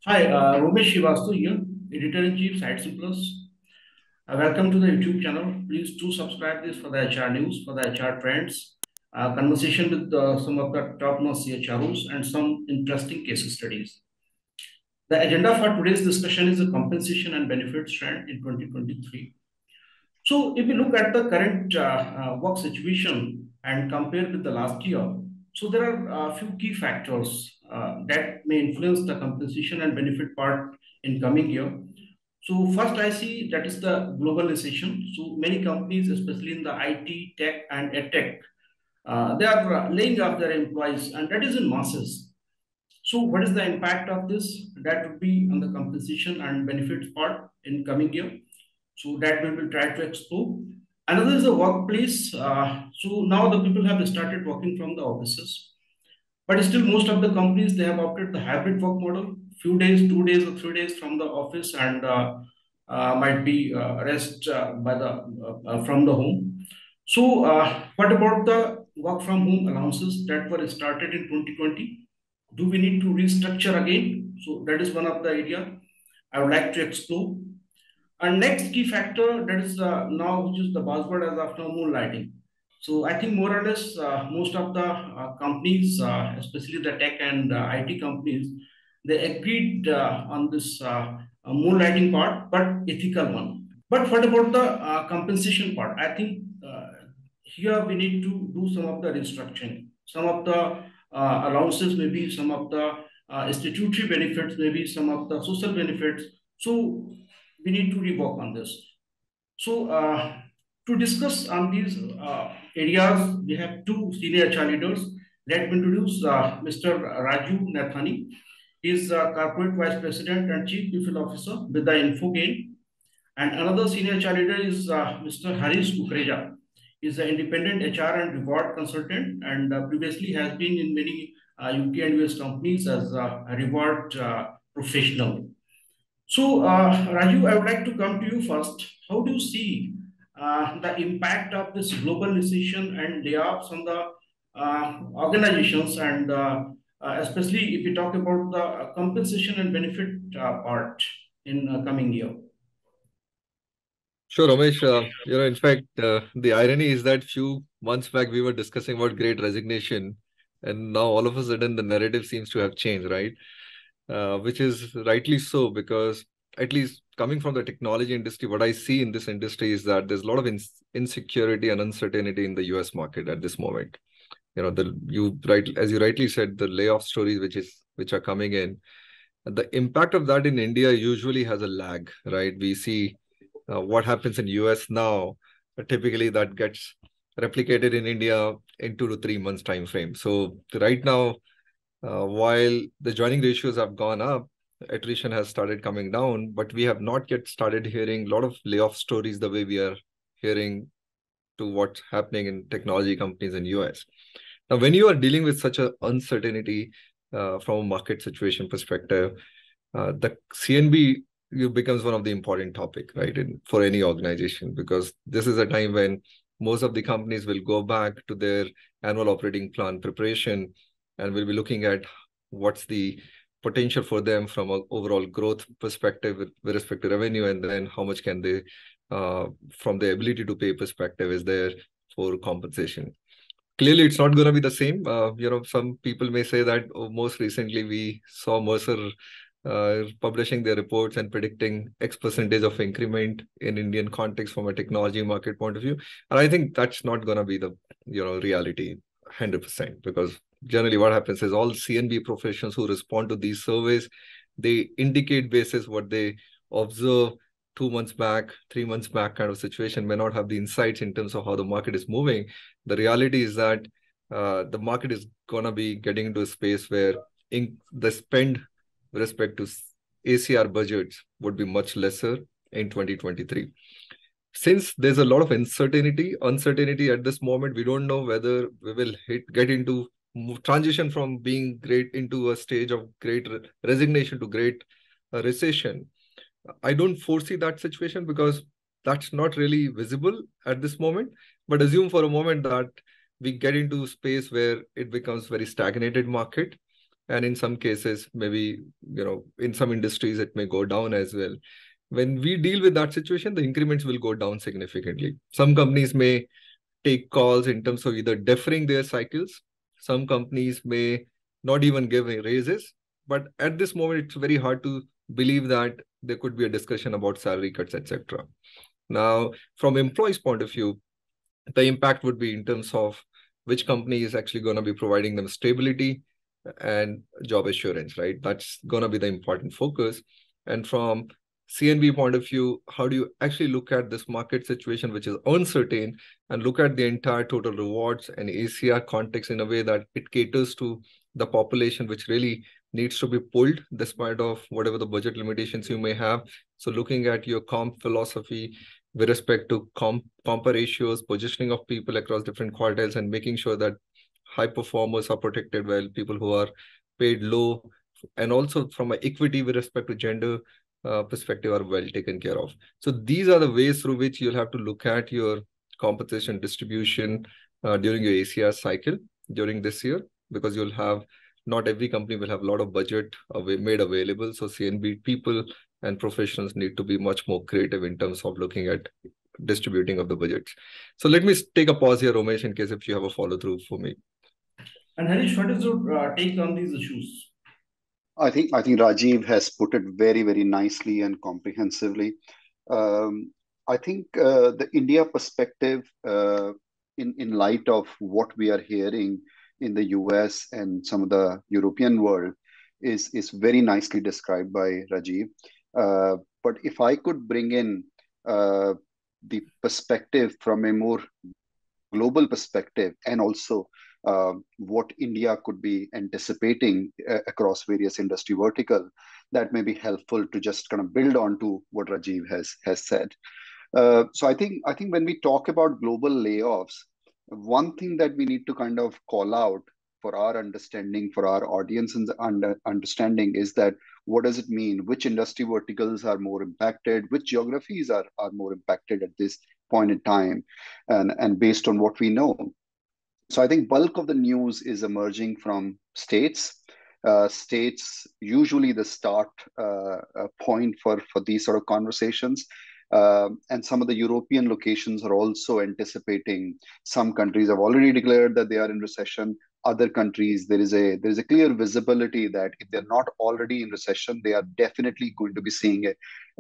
Hi, Romesh Shivastu here, Editor-in-Chief, Sightsin Plus. Welcome to the YouTube channel. Please do subscribe this for the HR news, for the HR trends, conversation with some of the top-notch CHROs and some interesting case studies. The agenda for today's discussion is the compensation and benefits trend in 2023. So if you look at the current work situation and compare with the last year, so there are a few key factors that may influence the compensation and benefit part in coming year. So first I see that is the globalization. So many companies, especially in the IT, tech and edtech, they are laying off their employees and that is in masses. So what is the impact of this? That would be on the compensation and benefits part in coming year. So that we will try to explore. Another is the workplace. So now the people have started working from the offices, but still most of the companies they have opted the hybrid work model. Few days, 2 days or 3 days from the office, and might be rest by the from the home. So what about the work from home allowances that were started in 2020? Do we need to restructure again? So that is one of the area I would like to explore. And next key factor that is now which is the buzzword as of now moonlighting. So I think more or less most of the companies, especially the tech and IT companies, they agreed on this moonlighting part, but ethical one. But what about the compensation part? I think here we need to do some of the restructuring, some of the allowances, maybe some of the statutory benefits, maybe some of the social benefits. So we need to rework on this. So to discuss on these areas, we have two senior HR leaders. Let me introduce Mr. Raju Nathani. He is Corporate Vice President and Chief People Officer with the Infogain. And another senior HR leader is Mr. Harish Kukreja. He is an independent HR and reward consultant and previously has been in many UK and US companies as a reward professional. So, Raju, I would like to come to you first. How do you see the impact of this global recession and layoffs on the organizations, and especially if we talk about the compensation and benefit part in coming year? Sure, Ramesh. In fact, the irony is that few months back we were discussing about great resignation, and now all of a sudden the narrative seems to have changed, right? Which is rightly so, because at least coming from the technology industry, what I see in this industry is that there's a lot of insecurity and uncertainty in the US market at this moment. As you rightly said, the layoff stories which are coming in, the impact of that in India usually has a lag, right? We see what happens in US now, typically that gets replicated in India in 2 to 3 months time frame. So right now, while the joining ratios have gone up, attrition has started coming down, but we have not yet started hearing a lot of layoff stories the way we are hearing to what's happening in technology companies in US. Now, when you are dealing with such an uncertainty from a market situation perspective, the CNB becomes one of the important topic, right, for any organization, because this is a time when most of the companies will go back to their annual operating plan preparation and will be looking at what's the potential for them from an overall growth perspective with respect to revenue, and then how much can they, from the ability to pay perspective, is there for compensation. Clearly, it's not going to be the same. Some people may say that most recently we saw Mercer publishing their reports and predicting X percentage of increment in Indian context from a technology market point of view. And I think that's not going to be the reality 100%, because generally what happens is all C&B professionals who respond to these surveys, they indicate basis what they observe 2 months back, 3 months back kind of situation, may not have the insights in terms of how the market is moving. The reality is that the market is going to be getting into a space where the spend with respect to ACR budgets would be much lesser in 2023. Since there's a lot of uncertainty at this moment, we don't know whether we will get into transition from being great into a stage of great resignation to great recession. I don't foresee that situation because that's not really visible at this moment. But assume for a moment that we get into space where it becomes very stagnated market, and in some cases, maybe, in some industries, it may go down as well. When we deal with that situation, the increments will go down significantly. Some companies may take calls in terms of either deferring their cycles. Some companies may not even give raises. But at this moment, it's very hard to believe that there could be a discussion about salary cuts, etc. Now, from employees' point of view, the impact would be in terms of which company is actually going to be providing them stability and job assurance, right? That's going to be the important focus. And from C&B point of view, how do you actually look at this market situation, which is uncertain, and look at the entire total rewards and ACR context in a way that it caters to the population, which really needs to be pulled despite of whatever the budget limitations you may have. So looking at your comp philosophy with respect to compa ratios, positioning of people across different quartiles, and making sure that high performers are protected while people who are paid low, and also from an equity with respect to gender perspective are well taken care of. So these are the ways through which you'll have to look at your compensation distribution during your ACR cycle during this year, because you'll have, not every company will have a lot of budget made available. So C&B people and professionals need to be much more creative in terms of looking at distributing of the budgets. So let me take a pause here, Romesh, in case if you have a follow through for me. And Harish, what is your take on these issues? I think Rajiv has put it very, very nicely and comprehensively. I think the India perspective, in light of what we are hearing in the US and some of the European world, is very nicely described by Rajiv. But if I could bring in the perspective from a more global perspective, and also what India could be anticipating across various industry vertical, that may be helpful to just kind of build on to what Rajiv has said. So I think when we talk about global layoffs, one thing that we need to kind of call out for our understanding, for our audience and understanding, is that what does it mean? Which industry verticals are more impacted? Which geographies are more impacted at this point in time? And based on what we know. So I think bulk of the news is emerging from states. States usually the start point for these sort of conversations. And some of the European locations are also anticipating. Some countries have already declared that they are in recession. Other countries, there is a clear visibility that if they're not already in recession, they are definitely going to be seeing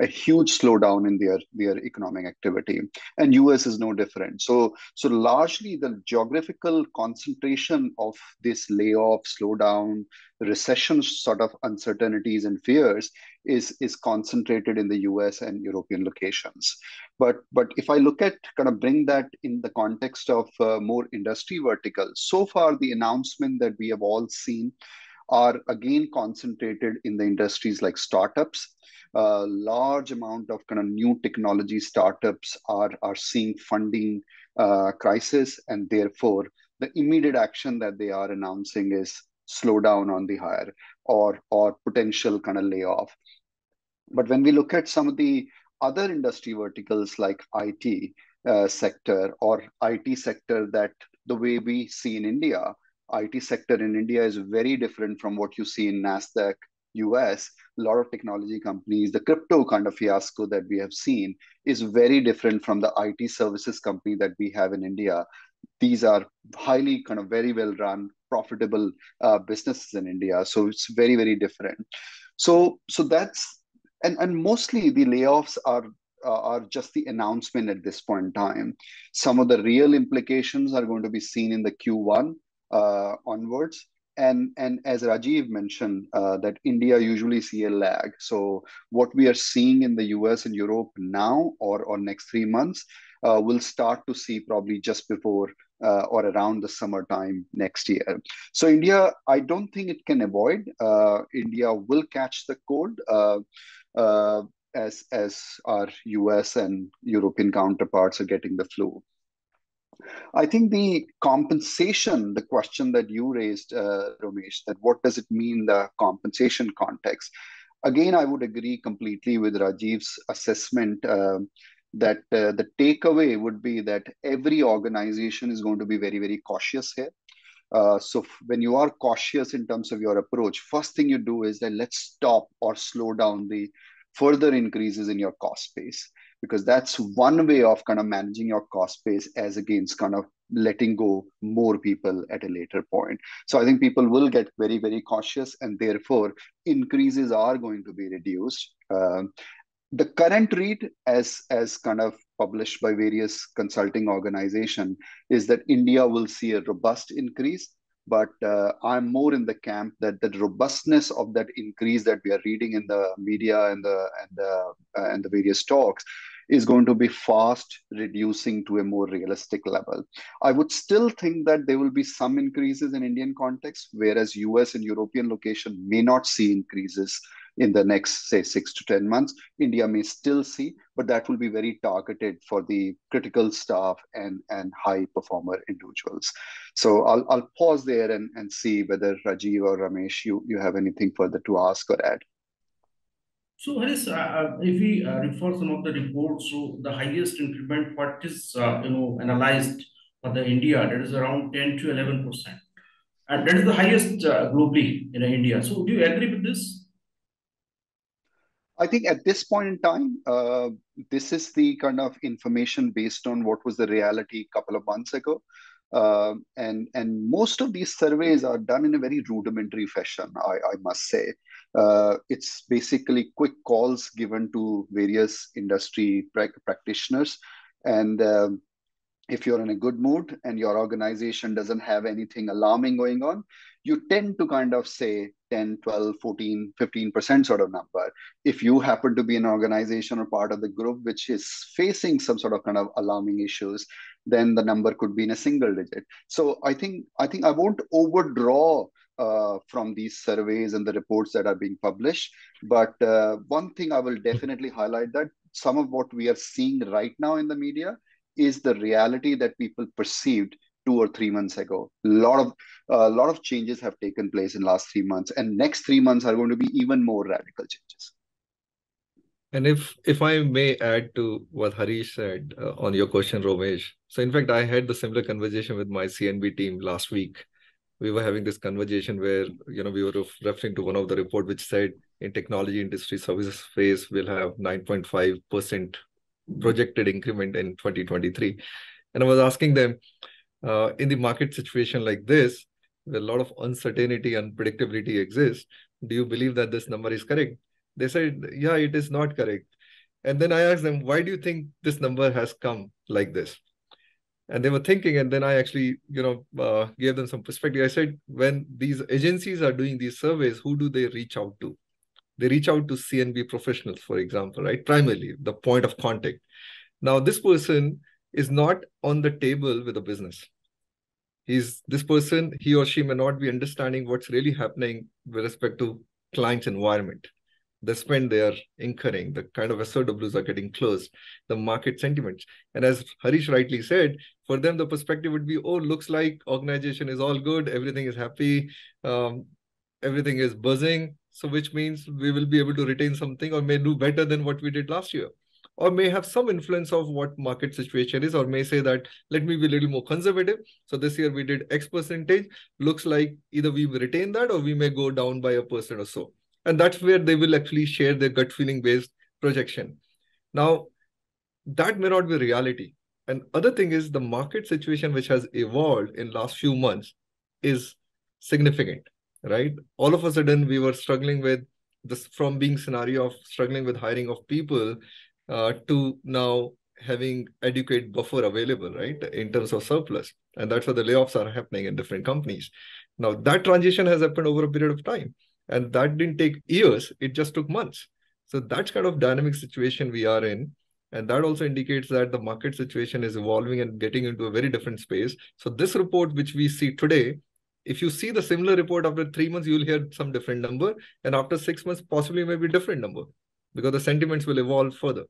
a huge slowdown in their economic activity. And US is no different. So largely the geographical concentration of this layoff, slowdown, recession sort of uncertainties and fears is concentrated in the US and European locations. But if I look at kind of bring that in the context of more industry verticals, so far the announcement that we have all seen are again concentrated in the industries like startups. A large amount of kind of new technology startups are seeing funding crisis, and therefore the immediate action that they are announcing is slow down on the hire or potential kind of layoff. But when we look at some of the other industry verticals like IT sector or IT sector, that the way we see in India, IT sector in India is very different from what you see in NASDAQ US. A lot of technology companies, the crypto kind of fiasco that we have seen is very different from the IT services company that we have in India. These are highly kind of very well run, profitable businesses in India. So it's very, very different. So that's and mostly the layoffs are just the announcement at this point in time. Some of the real implications are going to be seen in the Q1 onwards. And as Rajiv mentioned, that India usually see a lag. So what we are seeing in the US and Europe now or next 3 months, we'll start to see probably just before or around the summertime next year. So India, I don't think it can avoid. India will catch the cold as our US and European counterparts are getting the flu. I think the compensation, the question that you raised, Ramesh, that what does it mean, the compensation context? Again, I would agree completely with Rajiv's assessment that the takeaway would be that every organization is going to be very, very cautious here. So when you are cautious in terms of your approach, first thing you do is that let's stop or slow down the further increases in your cost base, because that's one way of kind of managing your cost base as against kind of letting go more people at a later point. So I think people will get very, very cautious, and therefore increases are going to be reduced. The current read, as kind of published by various consulting organization, is that India will see a robust increase. But I'm more in the camp that the robustness of that increase that we are reading in the media and the various talks is going to be fast reducing to a more realistic level. I would still think that there will be some increases in Indian context, whereas US and European location may not see increases in the next, say, 6 to 10 months. India may still see, but that will be very targeted for the critical staff and high performer individuals. So I'll pause there and see whether Rajiv or Ramesh, you have anything further to ask or add. So, Haris, if we refer some of the reports, so the highest increment, what is analyzed for the India, that is around 10 to 11%, and that is the highest globally in India. So, do you agree with this? I think at this point in time, this is the kind of information based on what was the reality a couple of months ago. And most of these surveys are done in a very rudimentary fashion, I must say. It's basically quick calls given to various industry practitioners. And if you're in a good mood and your organization doesn't have anything alarming going on, you tend to kind of say 10, 12, 14, 15% sort of number. If you happen to be an organization or part of the group which is facing some sort of kind of alarming issues, then the number could be in a single digit. So I think I won't overdraw from these surveys and the reports that are being published. But one thing I will definitely highlight, that some of what we are seeing right now in the media is the reality that people perceived 2 or 3 months ago. A lot of changes have taken place in last 3 months, and next 3 months are going to be even more radical changes. And if I may add to what Harish said on your question, Romesh. So in fact, I had the similar conversation with my C&B team last week. We were having this conversation where we were referring to one of the report which said in technology industry services space will have 9.5% projected increment in 2023. And I was asking them, in the market situation like this, where a lot of uncertainty and unpredictability exists, do you believe that this number is correct? They said, yeah, it is not correct. And then I asked them, why do you think this number has come like this? And they were thinking, and then I actually, gave them some perspective. I said, when these agencies are doing these surveys, who do they reach out to? They reach out to C&B professionals, for example, right? Primarily, the point of contact. Now, this person is not on the table with a business. This person, he or she may not be understanding what's really happening with respect to client's environment, the spend they are incurring, the kind of SOWs are getting closed, the market sentiments. And as Harish rightly said, for them, the perspective would be, oh, looks like organization is all good, everything is happy, everything is buzzing. So which means we will be able to retain something or may do better than what we did last year, or may have some influence of what market situation is, or may say that, let me be a little more conservative. So this year we did X percentage, looks like either we retain that or we may go down by 1% or so. And that's where they will actually share their gut feeling based projection. Now, that may not be reality. And other thing is the market situation which has evolved in last few months is significant, right? All of a sudden we were struggling with this, from being scenario of struggling with hiring of people to now having adequate buffer available, right, in terms of surplus. And that's why the layoffs are happening in different companies. Now that transition has happened over a period of time. And that didn't take years, it just took months. So that's kind of dynamic situation we are in. And that also indicates that the market situation is evolving and getting into a very different space. So this report, which we see today, if you see the similar report after 3 months, you'll hear some different number. And after 6 months, possibly maybe a different number, because the sentiments will evolve further.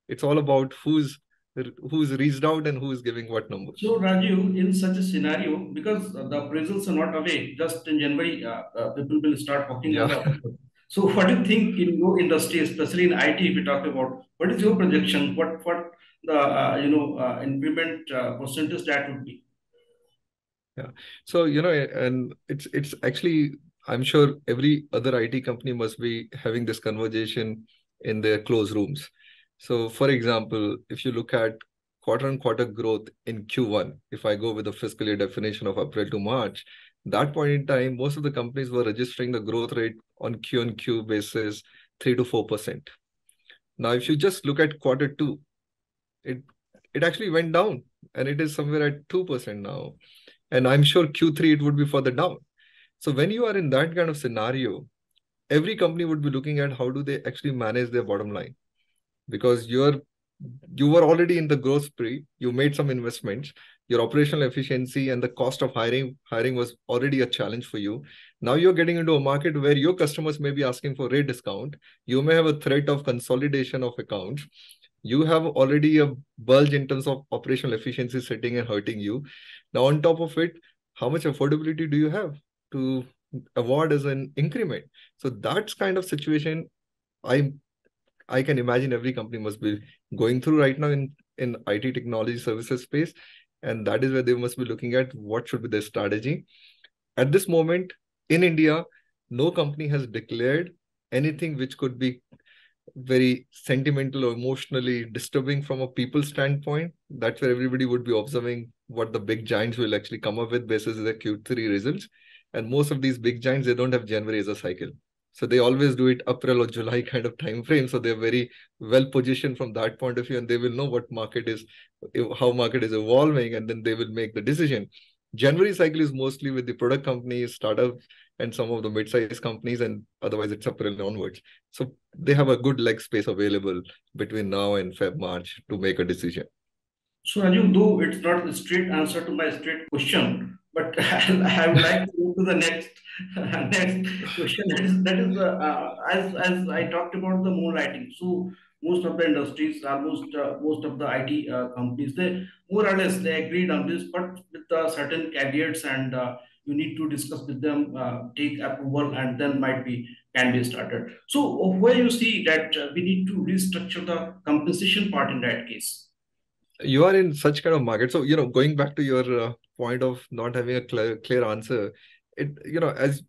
It's all about who's reached out and who's giving what numbers. So, Raju, in such a scenario, because the appraisals are not away, just in January, people will start talking on Yeah. the. So, what do you think in your industry, especially in IT, if we talk about, what is your projection? What the increment percentage that would be? Yeah. So, and it's actually, I'm sure every other IT company must be having this conversation in their closed rooms. So, for example, if you look at quarter-on-quarter growth in Q1, if I go with the fiscal year definition of April to March, that point in time, most of the companies were registering the growth rate on Q basis 3 to 4%. Now, if you just look at quarter two, it it actually went down and it is somewhere at 2% now. And I'm sure Q3 it would be further down. So when you are in that kind of scenario, every company would be looking at how do they actually manage their bottom line, because you were already in the growth spree, you made some investments, your operational efficiency and the cost of hiring was already a challenge for you. Now you're getting into a market where your customers may be asking for rate discount, you may have a threat of consolidation of accounts, you have already a bulge in terms of operational efficiency sitting and hurting you. Now, on top of it, how much affordability do you have to award as an increment? So that's kind of situation I I can imagine every company must be going through right now in IT technology services space. And that is where they must be looking at what should be their strategy. At this moment in India, no company has declared anything which could be very sentimental or emotionally disturbing from a people standpoint. That's where everybody would be observing what the big giants will actually come up with basis of the Q3 results. And most of these big giants, they don't have January as a cycle. So they always do it April or July kind of time frame. So they're very well positioned from that point of view, and they will know what market is, how market is evolving, and then they will make the decision. January cycle is mostly with the product companies, startups, and some of the mid-sized companies, and otherwise it's April onwards. So they have a good leg space available between now and Feb March to make a decision. So, Raju, though it's not a straight answer to my straight question, but I would like to go to the next next question. As I talked about the moonlighting. So, most of the industries, almost most of the IT companies, they more or less they agreed on this, but with certain caveats, and you need to discuss with them, take approval, and then might be can be started. So, where you see that we need to restructure the compensation part in that case. You are in such kind of market. So, going back to your point of not having a clear answer, as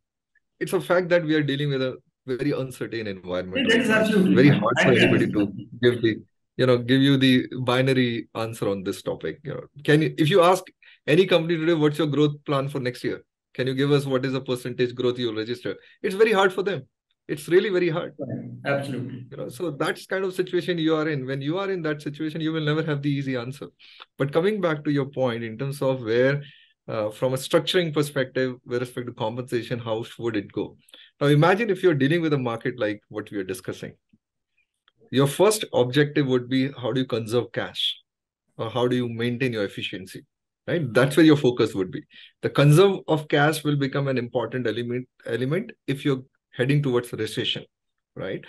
it's a fact that we are dealing with a very uncertain environment That right is now. It's absolutely very fine. hard I for can anybody to understand. give you the binary answer on this topic. If you ask any company today, what's your growth plan for next year? Can you give us what is the percentage growth you'll register? It's very hard for them. It's really very hard. Fine. Absolutely. So that's kind of situation you are in. When you are in that situation, you will never have the easy answer. But coming back to your point in terms of where, from a structuring perspective, with respect to compensation, how would it go? Now, imagine if you're dealing with a market like what we are discussing. Your first objective would be how do you conserve cash, or how do you maintain your efficiency, right? That's where your focus would be. The conserve of cash will become an important element if you're heading towards a recession, right?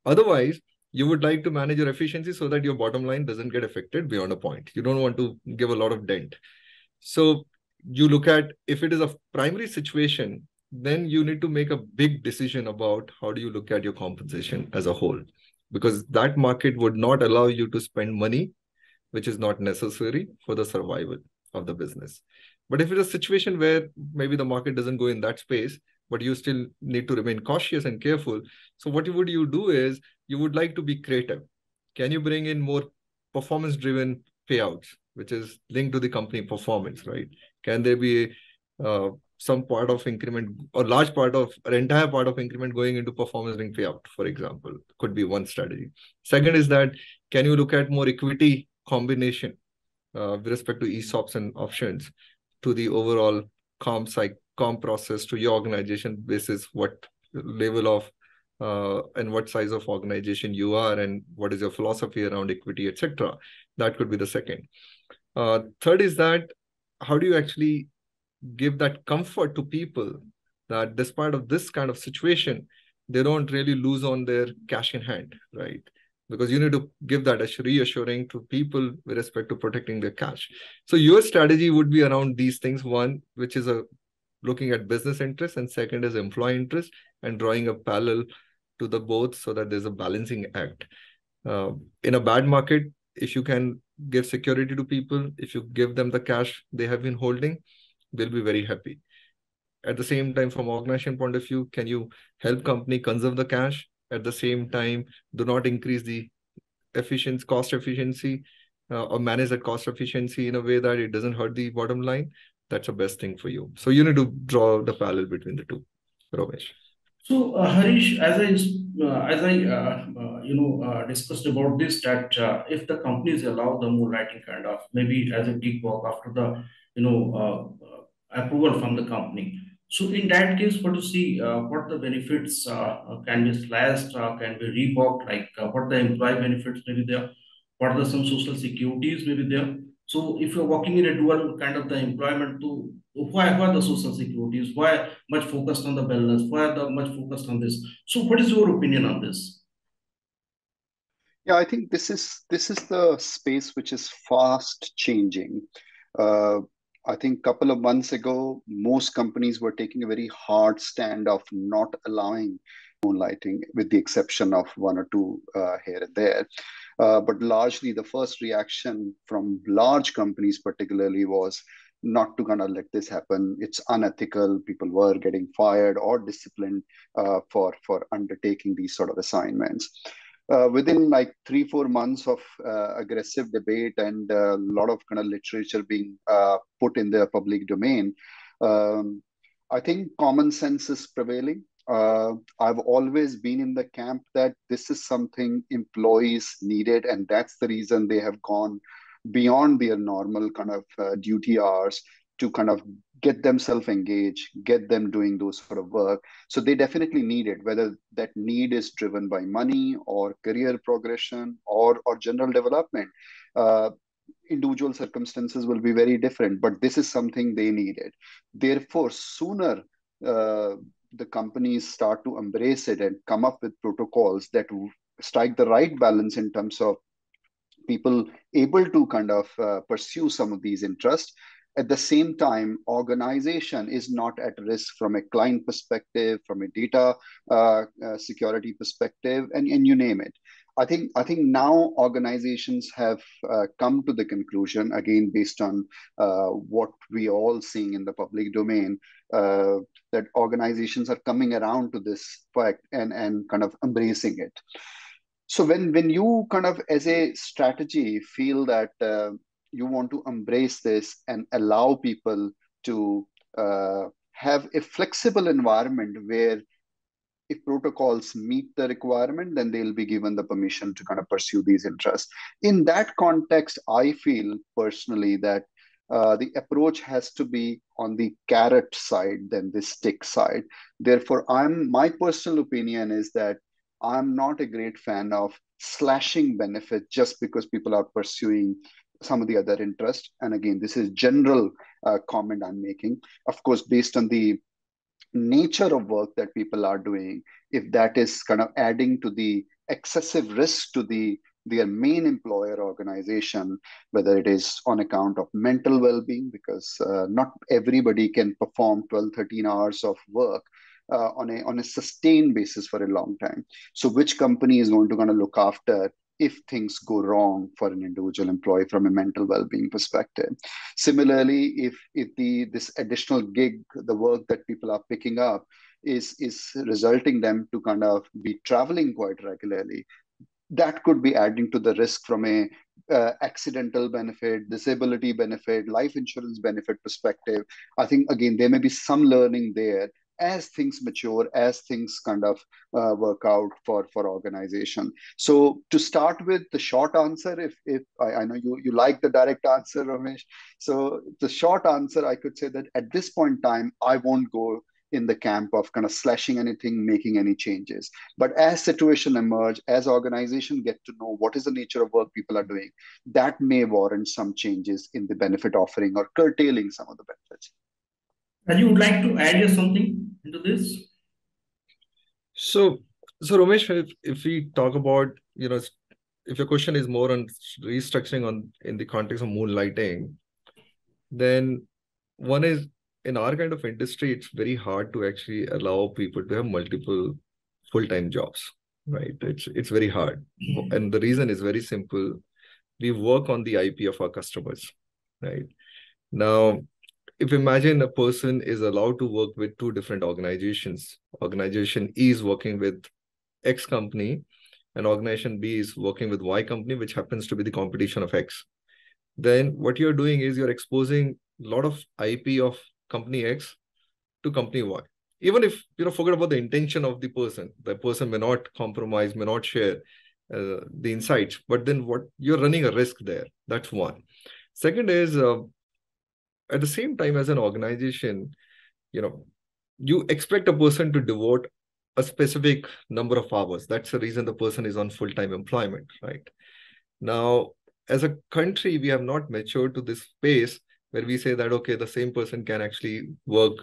Otherwise, you would like to manage your efficiency so that your bottom line doesn't get affected beyond a point. You don't want to give a lot of dent. So you look at, if it is a primary situation, then you need to make a big decision about how do you look at your compensation as a whole, because that market would not allow you to spend money which is not necessary for the survival of the business. But if it's a situation where maybe the market doesn't go in that space, but you still need to remain cautious and careful. So what would you do is you would like to be creative. Can you bring in more performance-driven payouts, which is linked to the company performance, right? Can there be some part of increment or large part of or entire part of increment going into performance linked payout, for example, could be one strategy. Second is that can you look at more equity combination with respect to ESOPs and options to the overall comp process to your organization basis what level of and what size of organization you are and what is your philosophy around equity, etc. That could be the second. Third is that how do you actually give that comfort to people that despite of this kind of situation, they don't really lose on their cash in hand, right? Because you need to give that as reassuring to people with respect to protecting their cash. So your strategy would be around these things. One, which is looking at business interest, and second is employee interest, and drawing a parallel to the both so that there's a balancing act. In a bad market, if you can give security to people, if you give them the cash they have been holding, they'll be very happy. At the same time, from organization point of view, can you help company conserve the cash? At the same time, do not increase the cost efficiency, or manage that cost efficiency in a way that it doesn't hurt the bottom line. That's the best thing for you. So you need to draw the parallel between the two, Ramesh. So, Harish, as I discussed about this, that if the companies allow the moonlighting kind of maybe as a gig work after the approval from the company. So, in that case, what to see, what the benefits can be slashed, can be revoked, like what the employee benefits maybe there, what are the some social securities maybe there. So, if you're working in a dual kind of the employment, to why the social securities? Why much focused on the wellness? Why the much focused on this? So, what is your opinion on this? Yeah, I think this is the space which is fast changing. Uh, I think couple of months ago, most companies were taking a very hard stand of not allowing moonlighting, with the exception of one or two here and there. But largely, the first reaction from large companies, particularly, was not to kind of let this happen. It's unethical. People were getting fired or disciplined for undertaking these sort of assignments. Within like 3 4 months of aggressive debate and a lot of kind of literature being put in the public domain, um, I think common sense is prevailing. I've always been in the camp that this is something employees needed, and that's the reason they have gone beyond their normal kind of duty hours to kind of get themselves engaged, get them doing those sort of work. So they definitely need it, whether that need is driven by money or career progression or general development. Uh, Individual circumstances will be very different, but this is something they needed. Therefore, sooner uh, the companies start to embrace it and come up with protocols that strike the right balance in terms of people able to kind of pursue some of these interests. At the same time, organization is not at risk from a client perspective, from a data security perspective, and you name it. I think now organizations have come to the conclusion, again based on what we all seeing in the public domain, uh, that organizations are coming around to this fact and kind of embracing it. So when you kind of as a strategy feel that you want to embrace this and allow people to have a flexible environment where if protocols meet the requirement, then they'll be given the permission to kind of pursue these interests. In that context, I feel personally that the approach has to be on the carrot side than the stick side. Therefore, my personal opinion is that I'm not a great fan of slashing benefit just because people are pursuing some of the other interests. And again, this is general comment I'm making. Of course, based on the nature of work that people are doing, if that is kind of adding to the excessive risk to their main employer organization, whether it is on account of mental well-being, because not everybody can perform 12 13 hours of work on a sustained basis for a long time. So which company is going to kind of look after if things go wrong for an individual employee from a mental well-being perspective? Similarly, if this additional gig, the work that people are picking up, is resulting them to kind of be traveling quite regularly, that could be adding to the risk from a accidental benefit, disability benefit, life insurance benefit perspective. I think again there may be some learning there as things mature, as things kind of work out for organization. So to start with, the short answer, if I know you like the direct answer, Ramesh. So the short answer, I could say that at this point in time, I won't go in the camp of kind of slashing anything, making any changes. But as situation emerge, as organization get to know what is the nature of work people are doing, that may warrant some changes in the benefit offering or curtailing some of the benefits. And you would like to add here something into this? So, so Ramesh, if we talk about, if your question is more on restructuring on in the context of moonlighting, then one is in our kind of industry, it's very hard to actually allow people to have multiple full-time jobs, right? It's very hard. And the reason is very simple. We work on the IP of our customers, right? Now, if imagine a person is allowed to work with two different organizations, organization E is working with X company and organization B is working with Y company, which happens to be the competition of X, then what you're doing is you're exposing a lot of IP of company X to company Y. Even if, forget about the intention of the person may not compromise, may not share the insights, but then what you're running a risk there. That's one. Second is, at the same time as an organization, you know, you expect a person to devote a specific number of hours. That's the reason the person is on full-time employment, right? Now, as a country, we have not matured to this space where we say that, okay, the same person can actually work,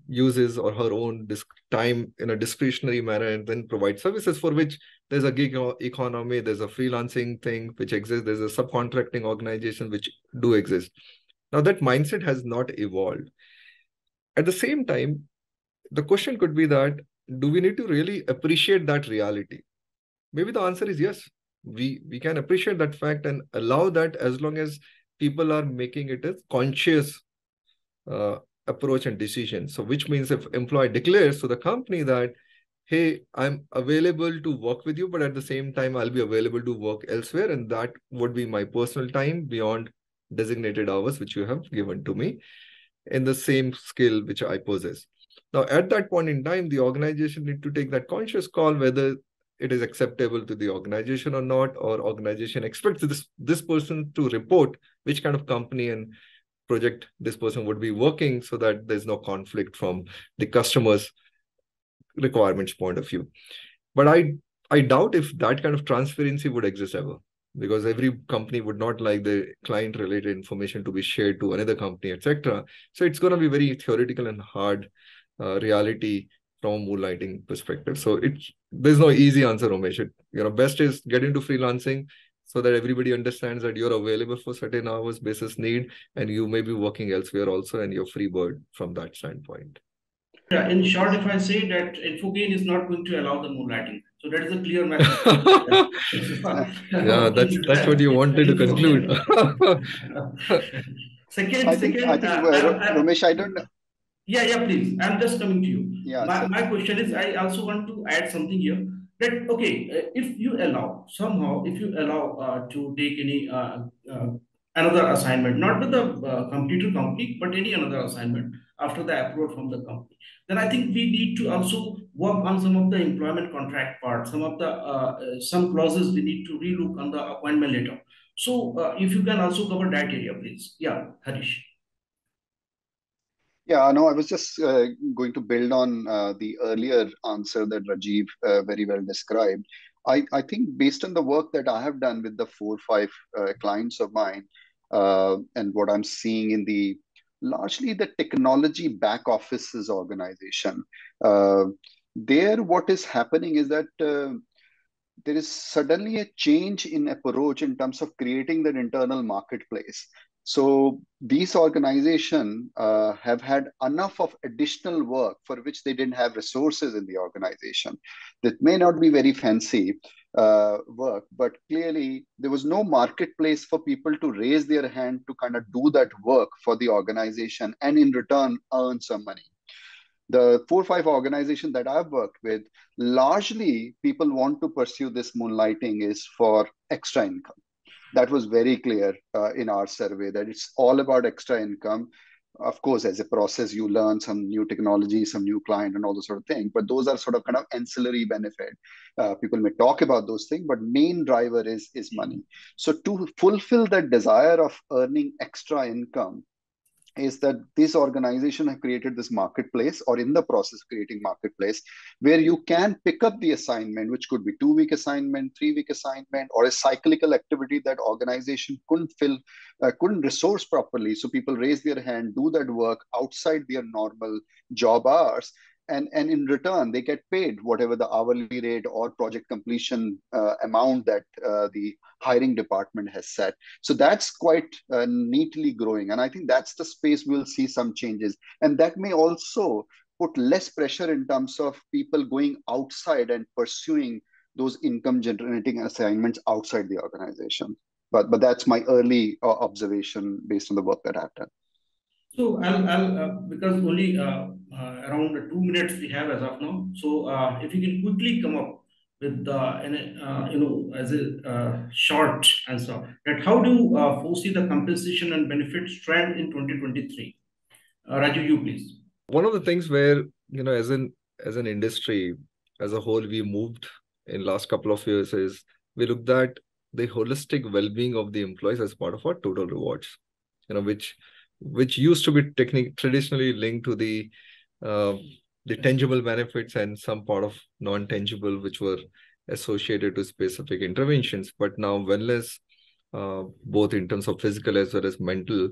use his or her own time in a discretionary manner and then provide services for which there's a gig economy, there's a freelancing thing which exists, there's a subcontracting organization which do exist. Now, that mindset has not evolved. At the same time, the question could be that, do we need to really appreciate that reality? Maybe the answer is yes. We can appreciate that fact and allow that as long as people are making it a conscious approach and decision. So which means if employee declares to the company that, hey, I'm available to work with you, but at the same time, I'll be available to work elsewhere. And that would be my personal time beyond designated hours, which you have given to me in the same skill which I possess. Now, at that point in time, the organization need to take that conscious call whether it is acceptable to the organization or not, or organization expects this person to report which kind of company and project this person would be working so that there's no conflict from the customer's requirements point of view. But I doubt if that kind of transparency would exist ever, because every company would not like the client related information to be shared to another company, etc. So it's going to be very theoretical and hard reality from a moonlighting perspective. So there's no easy answer, Ramesh. Best is get into freelancing so that everybody understands that you're available for certain hours basis need, and you may be working elsewhere also, and you're free bird from that standpoint. Yeah, in short, if I say that Infogain is not going to allow the moonlighting, so that is a clear message. Yeah, that's what you wanted to conclude. Second, I think Ramesh, I don't. yeah, please. I'm just coming to you. Yeah, My question is, I also want to add something here. That okay, if you allow somehow, if you allow to take any another assignment, not with the company to company, but any another assignment after the approval from the company, then I think we need to also work on some of the employment contract part, some of the some clauses we need to relook on the appointment letter. So if you can also cover that area, please. Yeah, Harish. Yeah, no, I was just going to build on the earlier answer that Rajiv very well described. I think based on the work that I have done with the 4 or 5 clients of mine, and what I'm seeing in the largely the technology back offices organization, uh, there what is happening is that there is suddenly a change in approach in terms of creating that internal marketplace. So these organizations have had enough of additional work for which they didn't have resources in the organization. That may not be very fancy work, but clearly there was no marketplace for people to raise their hand to kind of do that work for the organization and in return earn some money. The 4 or 5 organizations that I've worked with, largely people want to pursue this moonlighting is for extra income. That was very clear in our survey that it's all about extra income. Of course, as a process, you learn some new technology, some new client, and all those sort of things. But those are sort of kind of ancillary benefit. People may talk about those things, but main driver is money. So to fulfill that desire of earning extra income, is that this organization have created this marketplace or in the process of creating marketplace where you can pick up the assignment, which could be 2 week assignment, 3 week assignment, or a cyclical activity that organization couldn't resource properly. So people raise their hand, do that work outside their normal job hours, and in return they get paid whatever the hourly rate or project completion amount that the hiring department has set. So that's quite neatly growing, and I think that's the space we'll see some changes, and that may also put less pressure in terms of people going outside and pursuing those income generating assignments outside the organization. But that's my early observation based on the work that I've done. So I'll because only around 2 minutes we have as of now. So if you can quickly come up with as a short answer that how do you foresee the compensation and benefits trend in 2023? Raju, you please. One of the things where, as an industry as a whole, we moved in last couple of years is we looked at the holistic well-being of the employees as part of our total rewards, which used to be traditionally linked to uh, the tangible benefits and some part of non-tangible, which were associated to specific interventions. But now wellness, both in terms of physical as well as mental,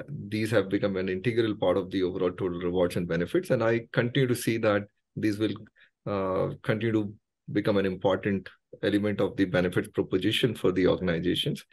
these have become an integral part of the overall total rewards and benefits. And I continue to see that these will continue to become an important element of the benefits proposition for the organizations.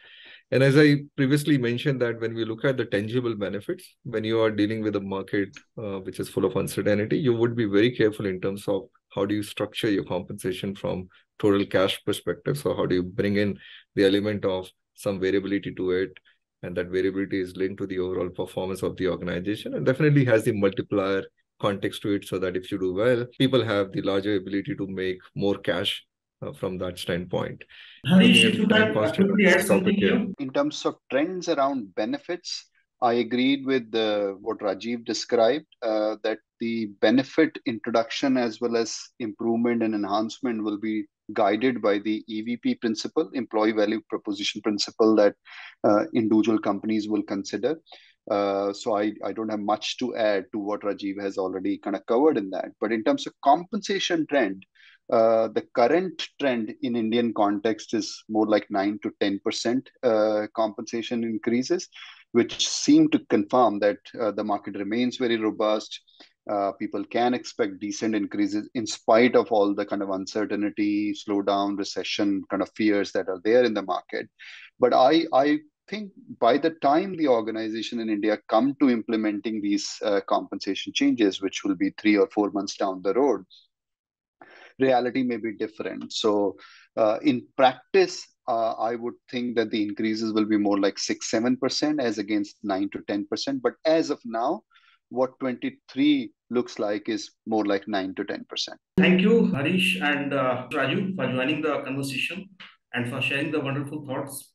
And as I previously mentioned, that when we look at the tangible benefits, when you are dealing with a market which is full of uncertainty, you would be very careful in terms of how do you structure your compensation from total cash perspective. So how do you bring in the element of some variability to it, and that variability is linked to the overall performance of the organization and definitely has the multiplier context to it, so that if you do well, people have the larger ability to make more cash from that standpoint. Harish, Looking if at you the time can constant of quickly add this something topic here. here. In terms of trends around benefits, I agreed with what Rajiv described, that the benefit introduction as well as improvement and enhancement will be guided by the EVP principle, employee value proposition principle, that individual companies will consider. So I don't have much to add to what Rajiv has already kind of covered in that. But in terms of compensation trend, the current trend in Indian context is more like 9 to 10% compensation increases, which seem to confirm that the market remains very robust. People can expect decent increases in spite of all the kind of uncertainty, slowdown, recession kind of fears that are there in the market. But I think by the time the organization in India come to implementing these compensation changes, which will be 3 or 4 months down the road, reality may be different. So, in practice, I would think that the increases will be more like 6, 7% as against 9 to 10%. But as of now, what 23 looks like is more like 9 to 10%. Thank you, Harish and Raju, for joining the conversation and for sharing the wonderful thoughts.